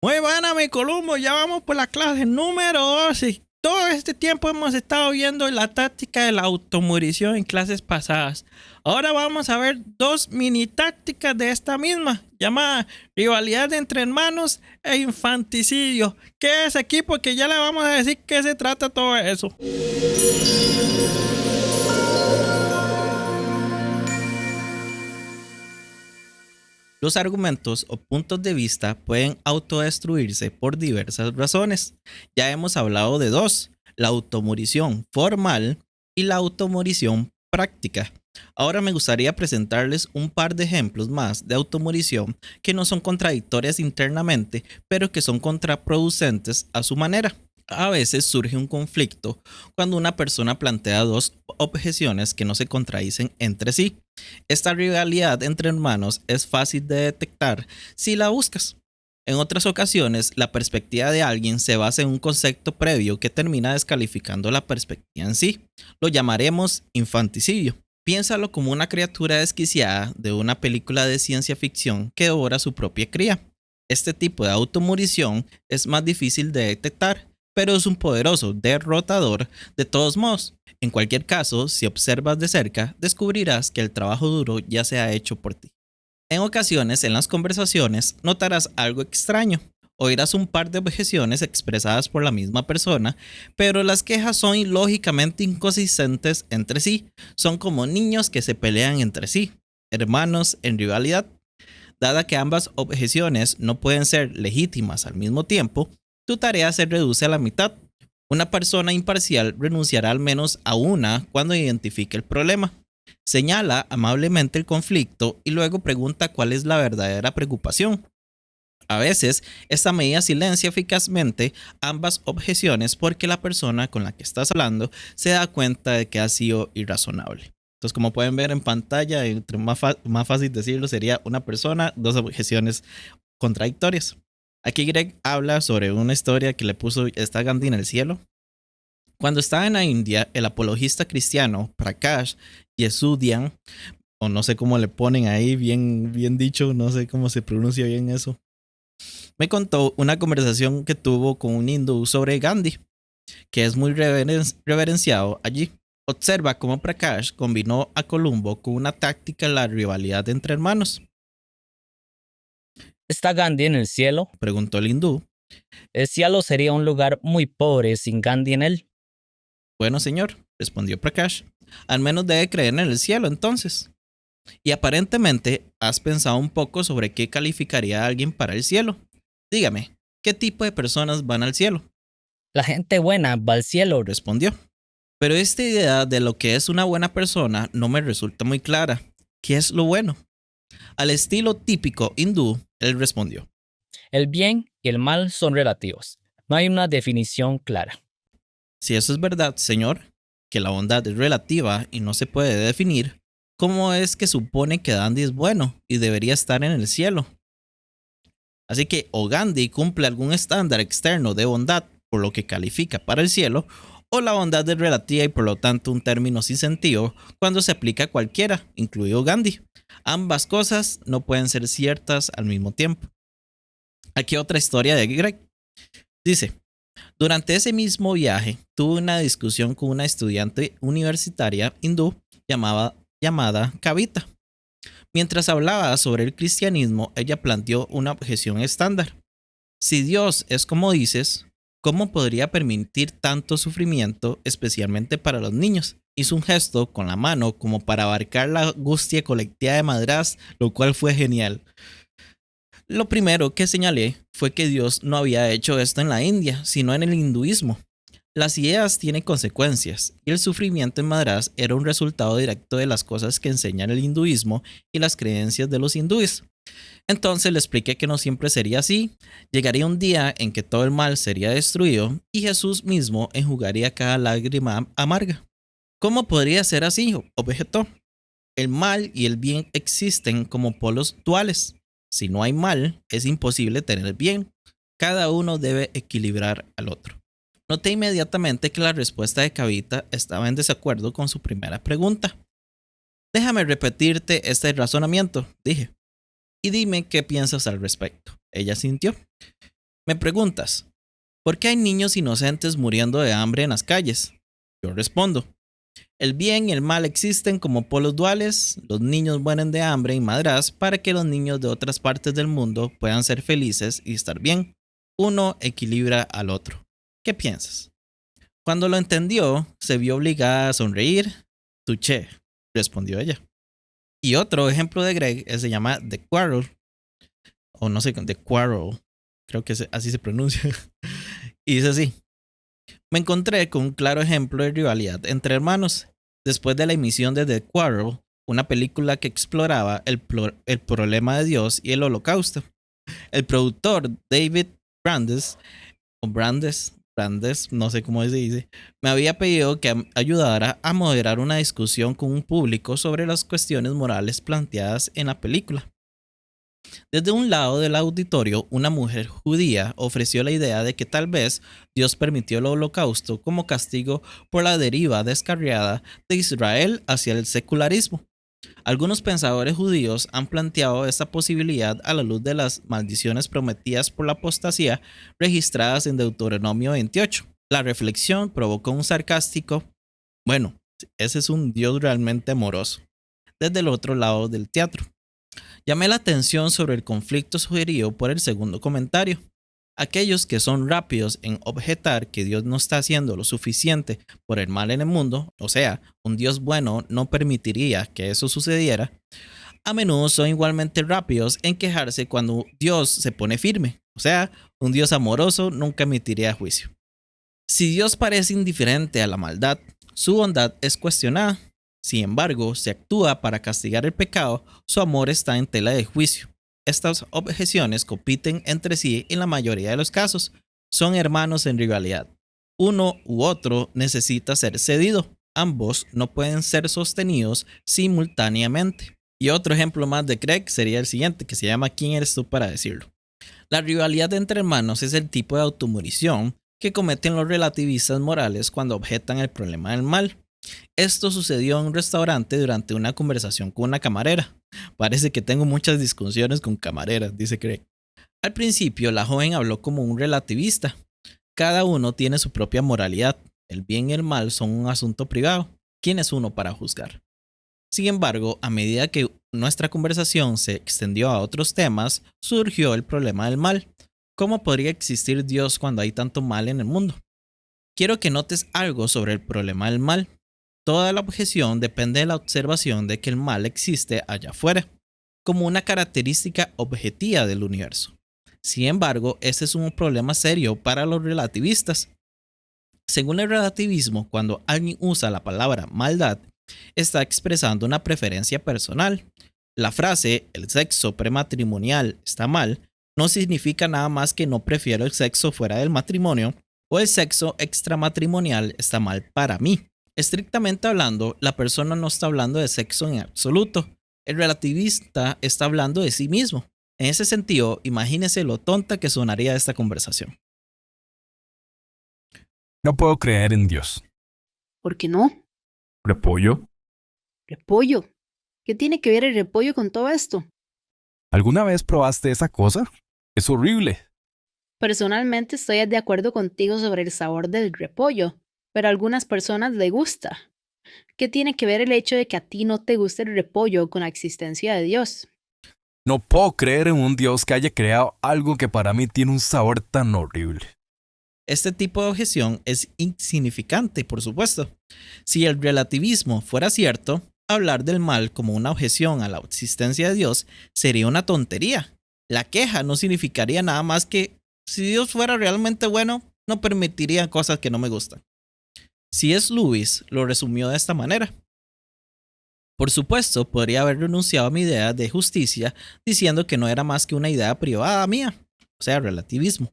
Muy buena, mi Columbo. Ya vamos por la clase número 12. Todo este tiempo hemos estado viendo la táctica de la automorición en clases pasadas. Ahora vamos a ver dos mini tácticas de esta misma, llamada rivalidad entre hermanos e infanticidio. ¿Qué es aquí? Porque ya le vamos a decir qué se trata todo eso. Los argumentos o puntos de vista pueden autodestruirse por diversas razones. Ya hemos hablado de dos, la automorición formal y la automorición práctica. Ahora me gustaría presentarles un par de ejemplos más de automorición que no son contradictorias internamente, pero que son contraproducentes a su manera. A veces surge un conflicto cuando una persona plantea dos objeciones que no se contradicen entre sí. Esta rivalidad entre hermanos es fácil de detectar si la buscas. En otras ocasiones, la perspectiva de alguien se basa en un concepto previo que termina descalificando la perspectiva en sí. Lo llamaremos infanticidio. Piénsalo como una criatura desquiciada de una película de ciencia ficción que devora a su propia cría. Este tipo de automorición es más difícil de detectar, pero es un poderoso derrotador de todos modos. En cualquier caso, si observas de cerca, descubrirás que el trabajo duro ya se ha hecho por ti. En ocasiones, en las conversaciones, notarás algo extraño. Oirás un par de objeciones expresadas por la misma persona, pero las quejas son ilógicamente inconsistentes entre sí. Son como niños que se pelean entre sí, hermanos en rivalidad. Dada que ambas objeciones no pueden ser legítimas al mismo tiempo, tu tarea se reduce a la mitad. Una persona imparcial renunciará al menos a una cuando identifique el problema. Señala amablemente el conflicto y luego pregunta cuál es la verdadera preocupación. A veces, esta medida silencia eficazmente ambas objeciones porque la persona con la que estás hablando se da cuenta de que ha sido irrazonable. Entonces, como pueden ver en pantalla, entre más fácil decirlo sería una persona, dos objeciones contradictorias. Aquí Greg habla sobre una historia que le puso ¿Está Gandhi en el cielo? Cuando estaba en la India, el apologista cristiano Prakash Yesudian, o no sé cómo le ponen ahí, bien dicho, no sé cómo se pronuncia bien eso, me contó una conversación que tuvo con un hindú sobre Gandhi, que es muy reverenciado allí. Observa cómo Prakash combinó a Columbo con una táctica de la rivalidad entre hermanos. ¿Está Gandhi en el cielo? Preguntó el hindú. El cielo sería un lugar muy pobre sin Gandhi en él. Bueno, señor, respondió Prakash, al menos debe creer en el cielo entonces. Y aparentemente has pensado un poco sobre qué calificaría a alguien para el cielo. Dígame, ¿qué tipo de personas van al cielo? La gente buena va al cielo, respondió. Pero esta idea de lo que es una buena persona no me resulta muy clara. ¿Qué es lo bueno? Al estilo típico hindú, él respondió. El bien y el mal son relativos. No hay una definición clara. Si eso es verdad, señor, que la bondad es relativa y no se puede definir, ¿cómo es que supone que Gandhi es bueno y debería estar en el cielo? Así que o Gandhi cumple algún estándar externo de bondad por lo que califica para el cielo, o la bondad es relativa y por lo tanto un término sin sentido cuando se aplica a cualquiera, incluido Gandhi. Ambas cosas no pueden ser ciertas al mismo tiempo. Aquí otra historia de Greg. Dice, durante ese mismo viaje tuve una discusión con una estudiante universitaria hindú llamada Kavita. Mientras hablaba sobre el cristianismo, ella planteó una objeción estándar. Si Dios es como dices, ¿cómo podría permitir tanto sufrimiento, especialmente para los niños? Hizo un gesto con la mano como para abarcar la angustia colectiva de Madrás, lo cual fue genial. Lo primero que señalé fue que Dios no había hecho esto en la India, sino en el hinduismo. Las ideas tienen consecuencias, y el sufrimiento en Madrás era un resultado directo de las cosas que enseñan el hinduismo y las creencias de los hindúes. Entonces le expliqué que no siempre sería así. Llegaría un día en que todo el mal sería destruido y Jesús mismo enjugaría cada lágrima amarga. ¿Cómo podría ser así?, objetó. El mal y el bien existen como polos duales. Si no hay mal, es imposible tener bien. Cada uno debe equilibrar al otro. Noté inmediatamente que la respuesta de Kavita estaba en desacuerdo con su primera pregunta. Déjame repetirte este razonamiento, dije, y dime qué piensas al respecto. Ella sintió. Me preguntas, ¿por qué hay niños inocentes muriendo de hambre en las calles? Yo respondo, el bien y el mal existen como polos duales, los niños mueren de hambre y madraz para que los niños de otras partes del mundo puedan ser felices y estar bien. Uno equilibra al otro. ¿Qué piensas? Cuando lo entendió, se vio obligada a sonreír. Touché, respondió ella. Y otro ejemplo de Greg se llama The Quarrel, o no sé, The Quarrel, creo que así se pronuncia. Y dice así, me encontré con un claro ejemplo de rivalidad entre hermanos. Después de la emisión de The Quarrel, una película que exploraba el problema de Dios y el holocausto. El productor David Brandes, o Brandes, no sé cómo se dice, me había pedido que ayudara a moderar una discusión con un público sobre las cuestiones morales planteadas en la película. Desde un lado del auditorio, una mujer judía ofreció la idea de que tal vez Dios permitió el holocausto como castigo por la deriva descarriada de Israel hacia el secularismo. Algunos pensadores judíos han planteado esta posibilidad a la luz de las maldiciones prometidas por la apostasía registradas en Deuteronomio 28. La reflexión provocó un sarcástico, bueno, ese es un Dios realmente amoroso, desde el otro lado del teatro. Llamé la atención sobre el conflicto sugerido por el segundo comentario. Aquellos que son rápidos en objetar que Dios no está haciendo lo suficiente por el mal en el mundo, o sea, un Dios bueno no permitiría que eso sucediera, a menudo son igualmente rápidos en quejarse cuando Dios se pone firme, o sea, un Dios amoroso nunca emitiría juicio. Si Dios parece indiferente a la maldad, su bondad es cuestionada. Sin embargo, si actúa para castigar el pecado, su amor está en tela de juicio. Estas objeciones compiten entre sí en la mayoría de los casos. Son hermanos en rivalidad. Uno u otro necesita ser cedido. Ambos no pueden ser sostenidos simultáneamente. Y otro ejemplo más de Craig sería el siguiente, que se llama ¿Quién eres tú para decirlo? La rivalidad entre hermanos es el tipo de automorición que cometen los relativistas morales cuando objetan el problema del mal. Esto sucedió en un restaurante durante una conversación con una camarera. Parece que tengo muchas discusiones con camareras, dice Craig. Al principio, la joven habló como un relativista. Cada uno tiene su propia moralidad. El bien y el mal son un asunto privado. ¿Quién es uno para juzgar? Sin embargo, a medida que nuestra conversación se extendió a otros temas, surgió el problema del mal. ¿Cómo podría existir Dios cuando hay tanto mal en el mundo? Quiero que notes algo sobre el problema del mal. Toda la objeción depende de la observación de que el mal existe allá afuera, como una característica objetiva del universo. Sin embargo, este es un problema serio para los relativistas. Según el relativismo, cuando alguien usa la palabra maldad, está expresando una preferencia personal. La frase "el sexo prematrimonial está mal" no significa nada más que no prefiero el sexo fuera del matrimonio o el sexo extramatrimonial está mal para mí. Estrictamente hablando, la persona no está hablando de sexo en absoluto. El relativista está hablando de sí mismo. En ese sentido, imagínese lo tonta que sonaría esta conversación. No puedo creer en Dios. ¿Por qué no? ¿Repollo? Repollo. ¿Qué tiene que ver el repollo con todo esto? ¿Alguna vez probaste esa cosa? Es horrible. Personalmente estoy de acuerdo contigo sobre el sabor del repollo, pero a algunas personas le gusta. ¿Qué tiene que ver el hecho de que a ti no te guste el repollo con la existencia de Dios? No puedo creer en un Dios que haya creado algo que para mí tiene un sabor tan horrible. Este tipo de objeción es insignificante, por supuesto. Si el relativismo fuera cierto, hablar del mal como una objeción a la existencia de Dios sería una tontería. La queja no significaría nada más que si Dios fuera realmente bueno, no permitiría cosas que no me gustan. C.S. Lewis lo resumió de esta manera. Por supuesto, podría haber renunciado a mi idea de justicia diciendo que no era más que una idea privada mía, o sea, relativismo.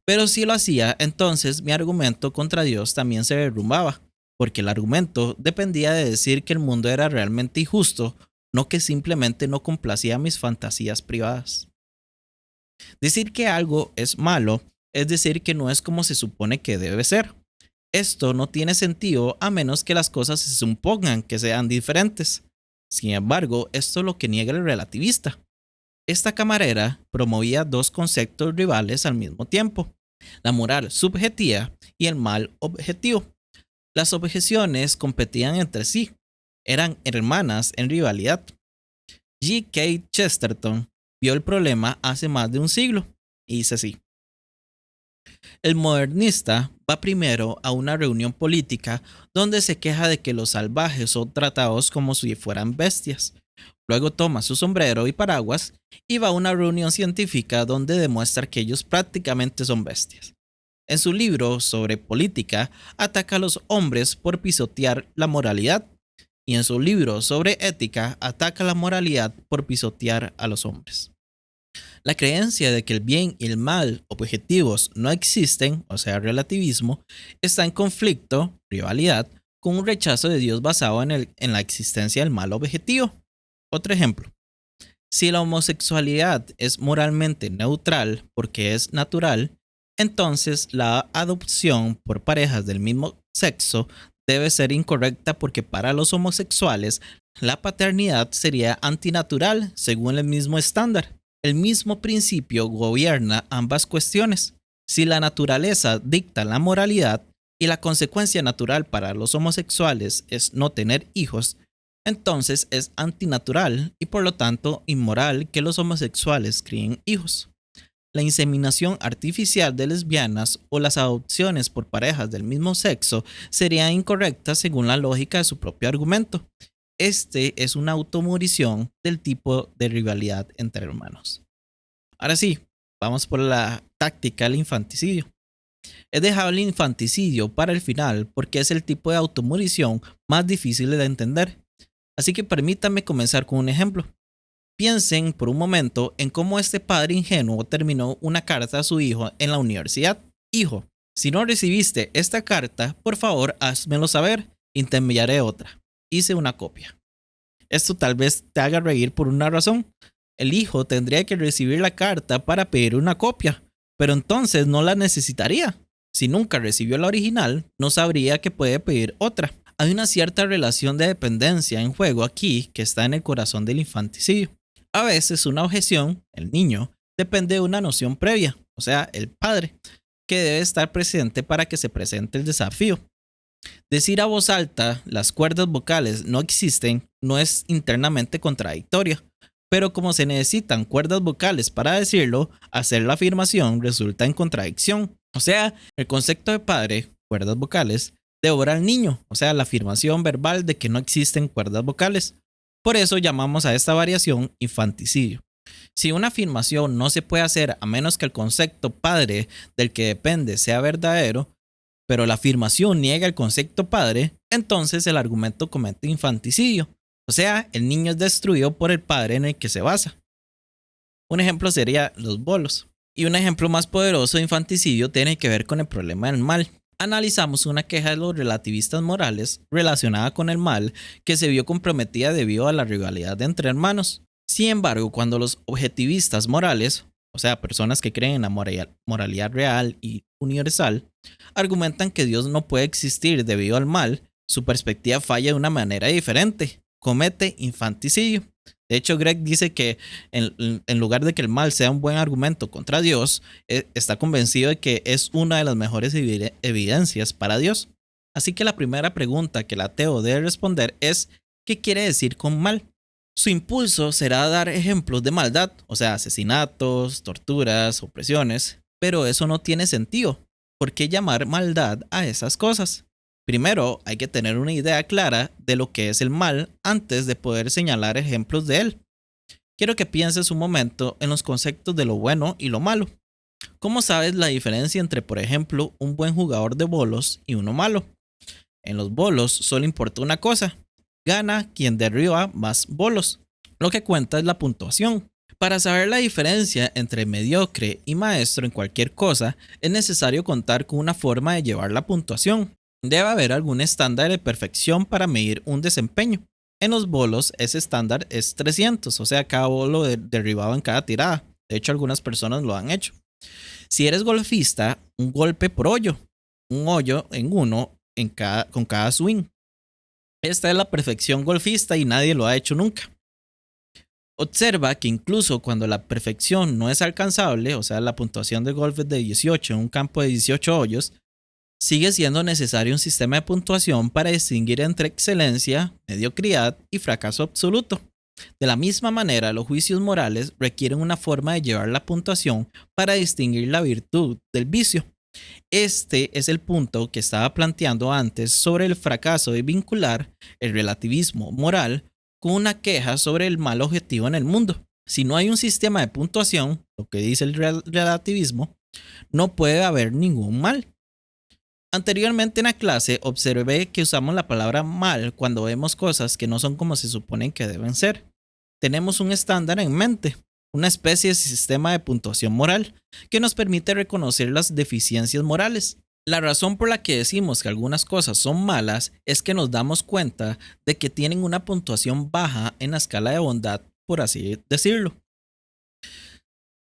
Pero si lo hacía, entonces mi argumento contra Dios también se derrumbaba, porque el argumento dependía de decir que el mundo era realmente injusto, no que simplemente no complacía mis fantasías privadas. Decir que algo es malo es decir que no es como se supone que debe ser. Esto no tiene sentido a menos que las cosas se supongan que sean diferentes. Sin embargo, esto es lo que niega el relativista. Esta camarera promovía dos conceptos rivales al mismo tiempo: la moral subjetiva y el mal objetivo. Las objeciones competían entre sí, eran hermanas en rivalidad. G. K. Chesterton vio el problema hace más de un siglo y dice así: el modernista va primero a una reunión política donde se queja de que los salvajes son tratados como si fueran bestias. Luego toma su sombrero y paraguas y va a una reunión científica donde demuestra que ellos prácticamente son bestias. En su libro sobre política ataca a los hombres por pisotear la moralidad, y en su libro sobre ética ataca la moralidad por pisotear a los hombres. La creencia de que el bien y el mal objetivos no existen, o sea, relativismo, está en conflicto, rivalidad, con un rechazo de Dios basado en la existencia del mal objetivo. Otro ejemplo: si la homosexualidad es moralmente neutral porque es natural, entonces la adopción por parejas del mismo sexo debe ser incorrecta porque para los homosexuales la paternidad sería antinatural según el mismo estándar. El mismo principio gobierna ambas cuestiones. Si la naturaleza dicta la moralidad y la consecuencia natural para los homosexuales es no tener hijos, entonces es antinatural y por lo tanto inmoral que los homosexuales críen hijos. La inseminación artificial de lesbianas o las adopciones por parejas del mismo sexo serían incorrectas según la lógica de su propio argumento. Este es una automorición del tipo de rivalidad entre hermanos. Ahora sí, vamos por la táctica del infanticidio. He dejado el infanticidio para el final porque es el tipo de automorición más difícil de entender. Así que permítanme comenzar con un ejemplo. Piensen por un momento en cómo este padre ingenuo terminó una carta a su hijo en la universidad. Hijo, si no recibiste esta carta, por favor házmelo saber y te enviaré otra. Hice una copia. Esto tal vez te haga reír por una razón. El hijo tendría que recibir la carta para pedir una copia, pero entonces no la necesitaría. Si nunca recibió la original, no sabría que puede pedir otra. Hay una cierta relación de dependencia en juego aquí que está en el corazón del infanticidio. A veces una objeción, el niño, depende de una noción previa, o sea, el padre, que debe estar presente para que se presente el desafío. Decir a voz alta las cuerdas vocales no existen no es internamente contradictorio, pero como se necesitan cuerdas vocales para decirlo, hacer la afirmación resulta en contradicción. O sea, el concepto de padre, cuerdas vocales, devora al niño, o sea, la afirmación verbal de que no existen cuerdas vocales. Por eso llamamos a esta variación infanticidio. Si una afirmación no se puede hacer a menos que el concepto padre del que depende sea verdadero, pero la afirmación niega el concepto padre, entonces el argumento comete infanticidio. O sea, el niño es destruido por el padre en el que se basa. Un ejemplo sería los bolos. Y un ejemplo más poderoso de infanticidio tiene que ver con el problema del mal. Analizamos una queja de los relativistas morales relacionada con el mal que se vio comprometida debido a la rivalidad entre hermanos. Sin embargo, cuando los objetivistas morales, o sea, personas que creen en la moralidad real y universal, argumentan que Dios no puede existir debido al mal, su perspectiva falla de una manera diferente, comete infanticidio. De hecho, Greg dice que en lugar de que el mal sea un buen argumento contra Dios, está convencido de que es una de las mejores evidencias para Dios. Así que la primera pregunta que el ateo debe responder es: ¿qué quiere decir con mal? Su impulso será dar ejemplos de maldad, o sea, asesinatos, torturas, opresiones, pero eso no tiene sentido. ¿Por qué llamar maldad a esas cosas? Primero, hay que tener una idea clara de lo que es el mal antes de poder señalar ejemplos de él. Quiero que pienses un momento en los conceptos de lo bueno y lo malo. ¿Cómo sabes la diferencia entre, por ejemplo, un buen jugador de bolos y uno malo? En los bolos solo importa una cosa: gana quien derriba más bolos. Lo que cuenta es la puntuación. Para saber la diferencia entre mediocre y maestro en cualquier cosa, es necesario contar con una forma de llevar la puntuación. Debe haber algún estándar de perfección para medir un desempeño. En los bolos ese estándar es 300, o sea, cada bolo derribado en cada tirada. De hecho, algunas personas lo han hecho. Si eres golfista, un golpe por hoyo, un hoyo en uno con cada swing. Esta es la perfección golfista y nadie lo ha hecho nunca. Observa que incluso cuando la perfección no es alcanzable, o sea, la puntuación de golf es de 18 en un campo de 18 hoyos, sigue siendo necesario un sistema de puntuación para distinguir entre excelencia, mediocridad y fracaso absoluto. De la misma manera, los juicios morales requieren una forma de llevar la puntuación para distinguir la virtud del vicio. Este es el punto que estaba planteando antes sobre el fracaso de vincular el relativismo moral con una queja sobre el mal objetivo en el mundo. Si no hay un sistema de puntuación, lo que dice el relativismo, no puede haber ningún mal. Anteriormente en la clase observé que usamos la palabra mal cuando vemos cosas que no son como se suponen que deben ser. Tenemos un estándar en mente, una especie de sistema de puntuación moral que nos permite reconocer las deficiencias morales. La razón por la que decimos que algunas cosas son malas es que nos damos cuenta de que tienen una puntuación baja en la escala de bondad, por así decirlo.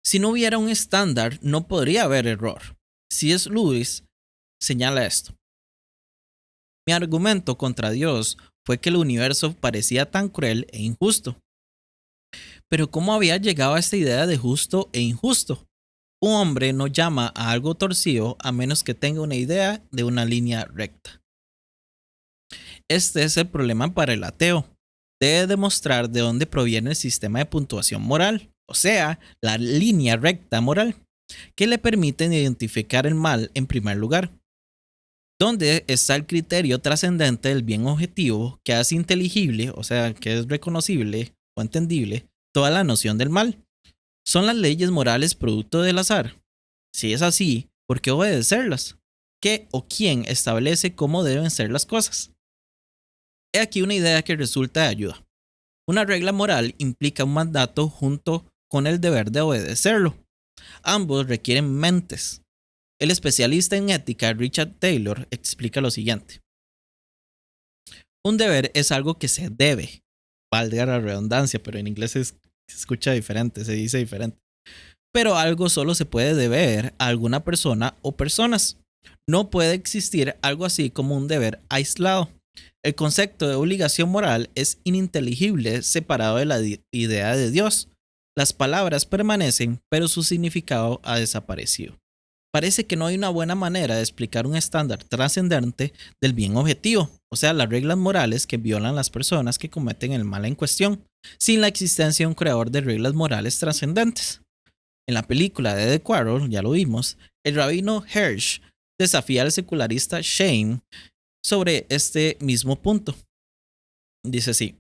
Si no hubiera un estándar, no podría haber error. C.S. Lewis señala esto. Mi argumento contra Dios fue que el universo parecía tan cruel e injusto. Pero ¿cómo había llegado a esta idea de justo e injusto? Un hombre no llama a algo torcido a menos que tenga una idea de una línea recta. Este es el problema para el ateo. Debe demostrar de dónde proviene el sistema de puntuación moral, o sea, la línea recta moral, que le permiten identificar el mal en primer lugar. ¿Dónde está el criterio trascendente del bien objetivo que hace inteligible, o sea, que es reconocible o entendible, toda la noción del mal? ¿Son las leyes morales producto del azar? Si es así, ¿por qué obedecerlas? ¿Qué o quién establece cómo deben ser las cosas? He aquí una idea que resulta de ayuda. Una regla moral implica un mandato junto con el deber de obedecerlo. Ambos requieren mentes. El especialista en ética Richard Taylor explica lo siguiente. Un deber es algo que se debe, valga la redundancia, pero en inglés se escucha diferente, se dice diferente. Pero algo solo se puede deber a alguna persona o personas. No puede existir algo así como un deber aislado. El concepto de obligación moral es ininteligible separado de la idea de Dios. Las palabras permanecen, pero su significado ha desaparecido. Parece que no hay una buena manera de explicar un estándar trascendente del bien objetivo, o sea, las reglas morales que violan las personas que cometen el mal en cuestión, sin la existencia de un creador de reglas morales trascendentes. En la película de The Quarrel, ya lo vimos, el rabino Hirsch desafía al secularista Shane sobre este mismo punto. Dice así: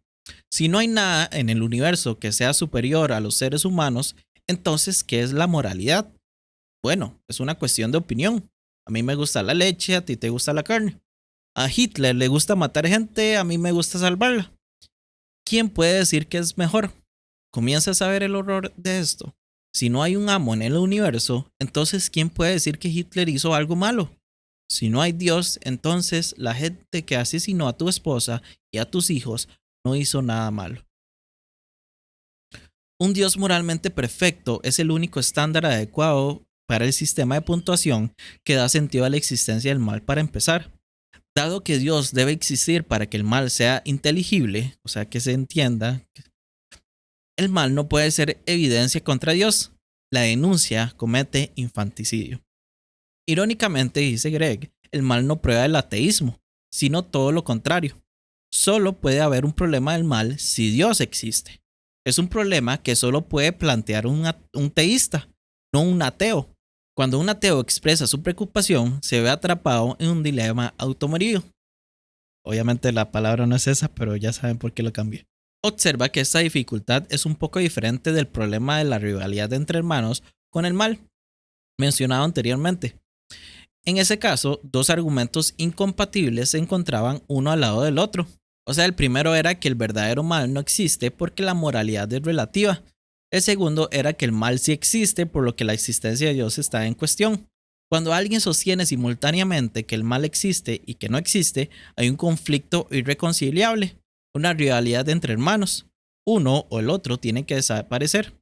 si no hay nada en el universo que sea superior a los seres humanos, entonces, ¿qué es la moralidad? Bueno, es una cuestión de opinión. A mí me gusta la leche, a ti te gusta la carne. A Hitler le gusta matar gente, a mí me gusta salvarla. ¿Quién puede decir que es mejor? Comienzas a ver el horror de esto. Si no hay un amo en el universo, entonces ¿quién puede decir que Hitler hizo algo malo? Si no hay Dios, entonces la gente que asesinó a tu esposa y a tus hijos no hizo nada malo. Un Dios moralmente perfecto es el único estándar adecuado para el sistema de puntuación que da sentido a la existencia del mal para empezar. Dado que Dios debe existir para que el mal sea inteligible, o sea, que se entienda, el mal no puede ser evidencia contra Dios. La denuncia comete infanticidio. Irónicamente, dice Greg, el mal no prueba el ateísmo, sino todo lo contrario. Solo puede haber un problema del mal si Dios existe. Es un problema que solo puede plantear un teísta, no un ateo. Cuando un ateo expresa su preocupación, se ve atrapado en un dilema automorido. Obviamente la palabra no es esa, pero ya saben por qué lo cambié. Observa que esta dificultad es un poco diferente del problema de la rivalidad entre hermanos con el mal, mencionado anteriormente. En ese caso, dos argumentos incompatibles se encontraban uno al lado del otro. O sea, el primero era que el verdadero mal no existe porque la moralidad es relativa. El segundo era que el mal sí existe, por lo que la existencia de Dios está en cuestión. Cuando alguien sostiene simultáneamente que el mal existe y que no existe, hay un conflicto irreconciliable, una rivalidad entre hermanos. Uno o el otro tiene que desaparecer.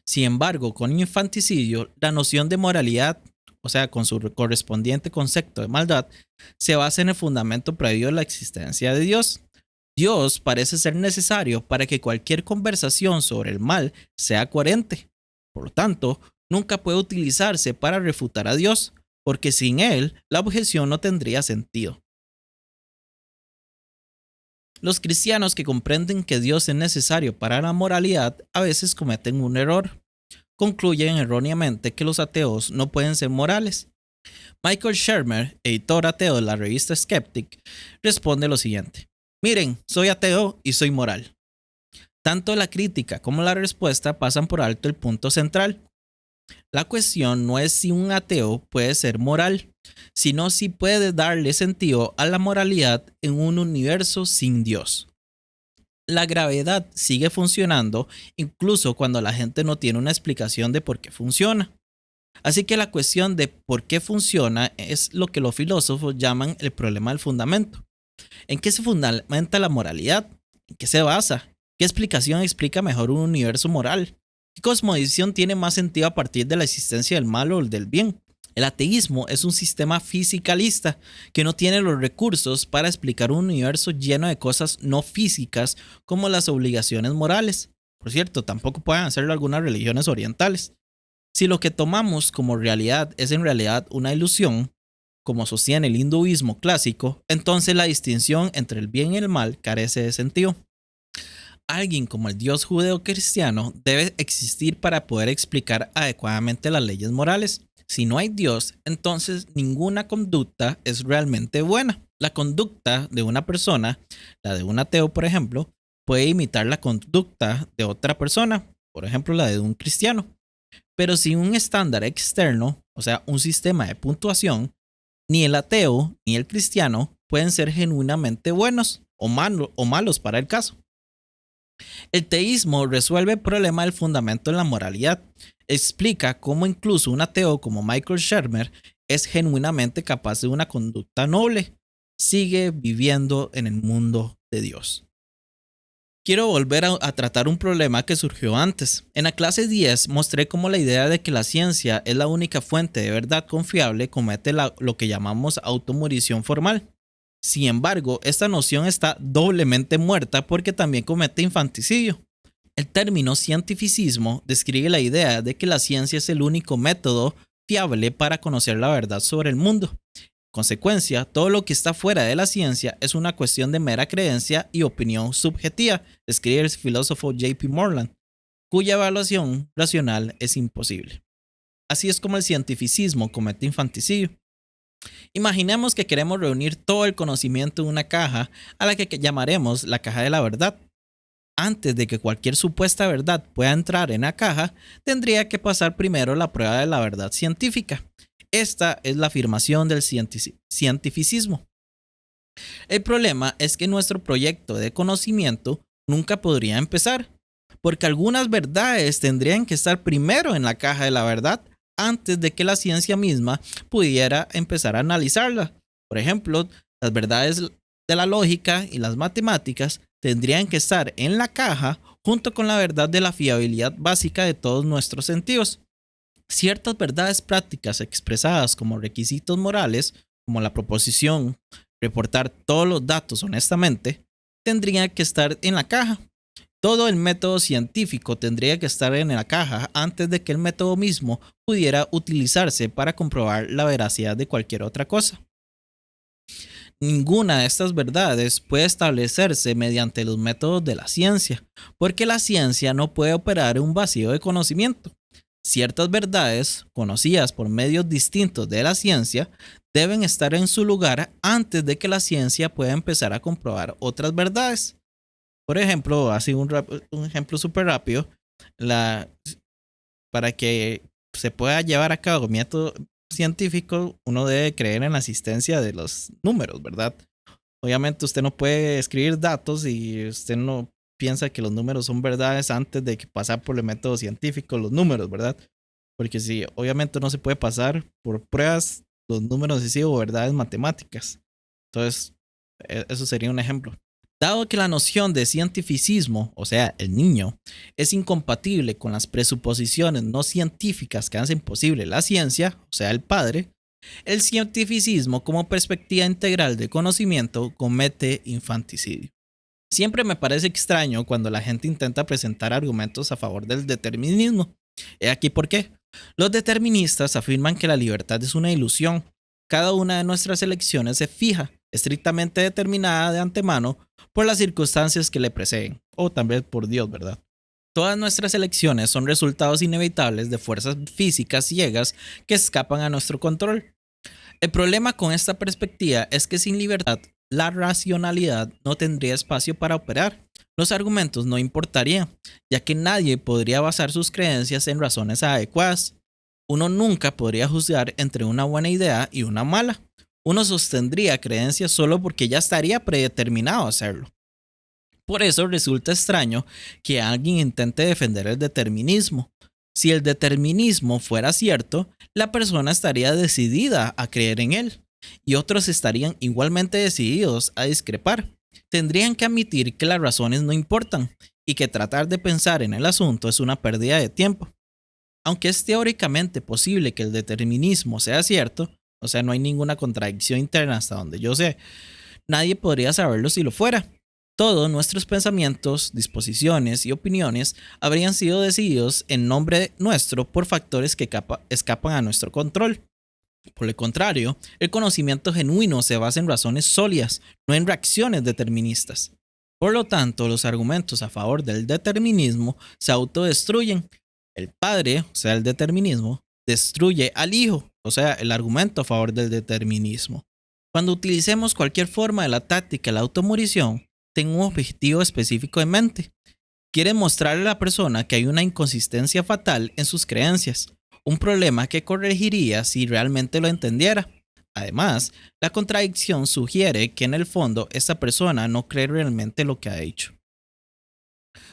Sin embargo, con infanticidio, la noción de moralidad, o sea, con su correspondiente concepto de maldad, se basa en el fundamento previo de la existencia de Dios. Dios parece ser necesario para que cualquier conversación sobre el mal sea coherente. Por lo tanto, nunca puede utilizarse para refutar a Dios, porque sin Él la objeción no tendría sentido. Los cristianos que comprenden que Dios es necesario para la moralidad a veces cometen un error. Concluyen erróneamente que los ateos no pueden ser morales. Michael Shermer, editor ateo de la revista Skeptic, responde lo siguiente: miren, soy ateo y soy moral. Tanto la crítica como la respuesta pasan por alto el punto central. La cuestión no es si un ateo puede ser moral, sino si puede darle sentido a la moralidad en un universo sin Dios. La gravedad sigue funcionando incluso cuando la gente no tiene una explicación de por qué funciona. Así que la cuestión de por qué funciona es lo que los filósofos llaman el problema del fundamento. ¿En qué se fundamenta la moralidad? ¿En qué se basa? ¿Qué explicación explica mejor un universo moral? ¿Qué cosmovisión tiene más sentido a partir de la existencia del mal o del bien? El ateísmo es un sistema fisicalista que no tiene los recursos para explicar un universo lleno de cosas no físicas como las obligaciones morales. Por cierto, tampoco pueden hacerlo algunas religiones orientales. Si lo que tomamos como realidad es en realidad una ilusión, como sostiene el hinduismo clásico, entonces la distinción entre el bien y el mal carece de sentido. Alguien como el Dios judeo-cristiano debe existir para poder explicar adecuadamente las leyes morales. Si no hay Dios, entonces ninguna conducta es realmente buena. La conducta de una persona, la de un ateo por ejemplo, puede imitar la conducta de otra persona, por ejemplo la de un cristiano. Pero sin un estándar externo, o sea, un sistema de puntuación, ni el ateo ni el cristiano pueden ser genuinamente buenos o malos para el caso. El teísmo resuelve el problema del fundamento en la moralidad. Explica cómo incluso un ateo como Michael Shermer es genuinamente capaz de una conducta noble. Sigue viviendo en el mundo de Dios. Quiero volver a tratar un problema que surgió antes. En la clase 10 mostré cómo la idea de que la ciencia es la única fuente de verdad confiable comete lo que llamamos automorición formal. Sin embargo, esta noción está doblemente muerta porque también comete infanticidio. El término cientificismo describe la idea de que la ciencia es el único método fiable para conocer la verdad sobre el mundo. En consecuencia, todo lo que está fuera de la ciencia es una cuestión de mera creencia y opinión subjetiva, escribe el filósofo J.P. Moreland, cuya evaluación racional es imposible. Así es como el cientificismo comete infanticidio. Imaginemos que queremos reunir todo el conocimiento en una caja a la que llamaremos la caja de la verdad. Antes de que cualquier supuesta verdad pueda entrar en la caja, tendría que pasar primero la prueba de la verdad científica. Esta es la afirmación del cientificismo. El problema es que nuestro proyecto de conocimiento nunca podría empezar, porque algunas verdades tendrían que estar primero en la caja de la verdad antes de que la ciencia misma pudiera empezar a analizarla. Por ejemplo, las verdades de la lógica y las matemáticas tendrían que estar en la caja junto con la verdad de la fiabilidad básica de todos nuestros sentidos. Ciertas verdades prácticas expresadas como requisitos morales, como la proposición, reportar todos los datos honestamente, tendrían que estar en la caja. Todo el método científico tendría que estar en la caja antes de que el método mismo pudiera utilizarse para comprobar la veracidad de cualquier otra cosa. Ninguna de estas verdades puede establecerse mediante los métodos de la ciencia, porque la ciencia no puede operar en un vacío de conocimiento. Ciertas verdades, conocidas por medios distintos de la ciencia, deben estar en su lugar antes de que la ciencia pueda empezar a comprobar otras verdades. Por ejemplo, así un ejemplo súper rápido, para que se pueda llevar a cabo un método científico, uno debe creer en la existencia de los números, ¿verdad? Obviamente usted no puede escribir datos y usted no piensa que los números son verdades antes de que pasar por el método científico los números, ¿verdad? Porque si obviamente no se puede pasar por pruebas los números y sí, o verdades matemáticas. Entonces, eso sería un ejemplo. Dado que la noción de cientificismo, o sea, el niño, es incompatible con las presuposiciones no científicas que hacen posible la ciencia, o sea, el padre, el cientificismo como perspectiva integral de conocimiento comete infanticidio. Siempre me parece extraño cuando la gente intenta presentar argumentos a favor del determinismo. He aquí por qué. Los deterministas afirman que la libertad es una ilusión. Cada una de nuestras elecciones es fija, estrictamente determinada de antemano por las circunstancias que le preceden, o también por Dios, ¿verdad? Todas nuestras elecciones son resultados inevitables de fuerzas físicas ciegas que escapan a nuestro control. El problema con esta perspectiva es que sin libertad, la racionalidad no tendría espacio para operar. Los argumentos no importarían, ya que nadie podría basar sus creencias en razones adecuadas. Uno nunca podría juzgar entre una buena idea y una mala. Uno sostendría creencias solo porque ya estaría predeterminado a hacerlo. Por eso resulta extraño que alguien intente defender el determinismo. Si el determinismo fuera cierto, la persona estaría decidida a creer en él, y otros estarían igualmente decididos a discrepar. Tendrían que admitir que las razones no importan y que tratar de pensar en el asunto es una pérdida de tiempo. Aunque es teóricamente posible que el determinismo sea cierto, o sea, no hay ninguna contradicción interna hasta donde yo sé, nadie podría saberlo si lo fuera. Todos nuestros pensamientos, disposiciones y opiniones habrían sido decididos en nombre nuestro por factores que escapan a nuestro control. Por el contrario, el conocimiento genuino se basa en razones sólidas, no en reacciones deterministas. Por lo tanto, los argumentos a favor del determinismo se autodestruyen. El padre, o sea, el determinismo, destruye al hijo, o sea, el argumento a favor del determinismo. Cuando utilicemos cualquier forma de la táctica de la automorición, ten un objetivo específico en mente. Quiere mostrarle a la persona que hay una inconsistencia fatal en sus creencias, un problema que corregiría si realmente lo entendiera. Además, la contradicción sugiere que en el fondo esta persona no cree realmente lo que ha dicho.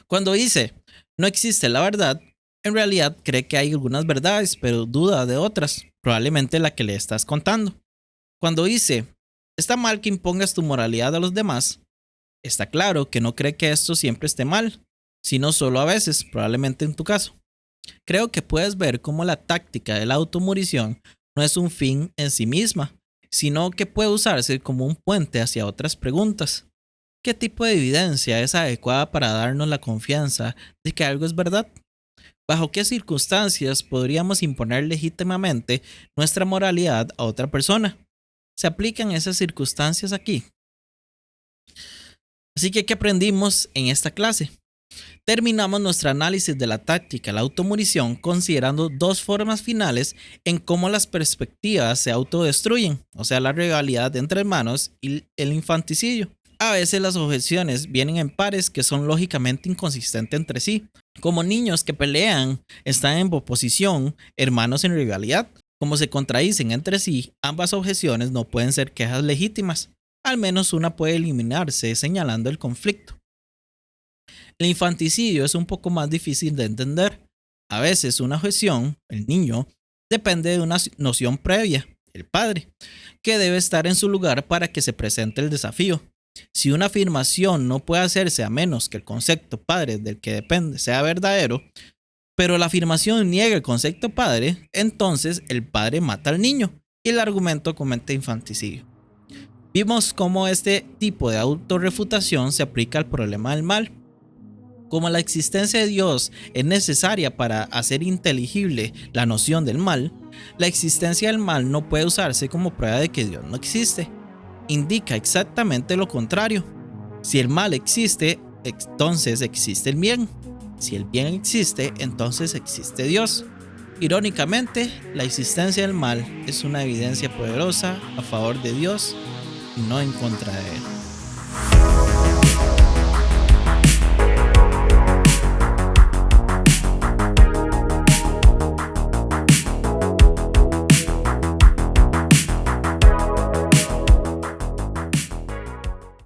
Cuando dice, no existe la verdad, en realidad cree que hay algunas verdades, pero duda de otras, probablemente la que le estás contando. Cuando dice, está mal que impongas tu moralidad a los demás, está claro que no cree que esto siempre esté mal, sino solo a veces, probablemente en tu caso. Creo que puedes ver cómo la táctica de la automorición no es un fin en sí misma, sino que puede usarse como un puente hacia otras preguntas. ¿Qué tipo de evidencia es adecuada para darnos la confianza de que algo es verdad? ¿Bajo qué circunstancias podríamos imponer legítimamente nuestra moralidad a otra persona? ¿Se aplican esas circunstancias aquí? Así que, ¿qué aprendimos en esta clase? Terminamos nuestro análisis de la táctica, la automorición, considerando dos formas finales en cómo las perspectivas se autodestruyen, o sea, la rivalidad entre hermanos y el infanticidio. A veces las objeciones vienen en pares que son lógicamente inconsistentes entre sí, como niños que pelean, están en oposición, hermanos en rivalidad. Como se contradicen entre sí, ambas objeciones no pueden ser quejas legítimas. Al menos una puede eliminarse señalando el conflicto. El infanticidio es un poco más difícil de entender. A veces una objeción, el niño, depende de una noción previa, el padre, que debe estar en su lugar para que se presente el desafío. Si una afirmación no puede hacerse a menos que el concepto padre del que depende sea verdadero, pero la afirmación niega el concepto padre, entonces el padre mata al niño y el argumento comete infanticidio. Vimos cómo este tipo de autorrefutación se aplica al problema del mal. Como la existencia de Dios es necesaria para hacer inteligible la noción del mal, la existencia del mal no puede usarse como prueba de que Dios no existe. Indica exactamente lo contrario. Si el mal existe, entonces existe el bien. Si el bien existe, entonces existe Dios. Irónicamente, la existencia del mal es una evidencia poderosa a favor de Dios y no en contra de él.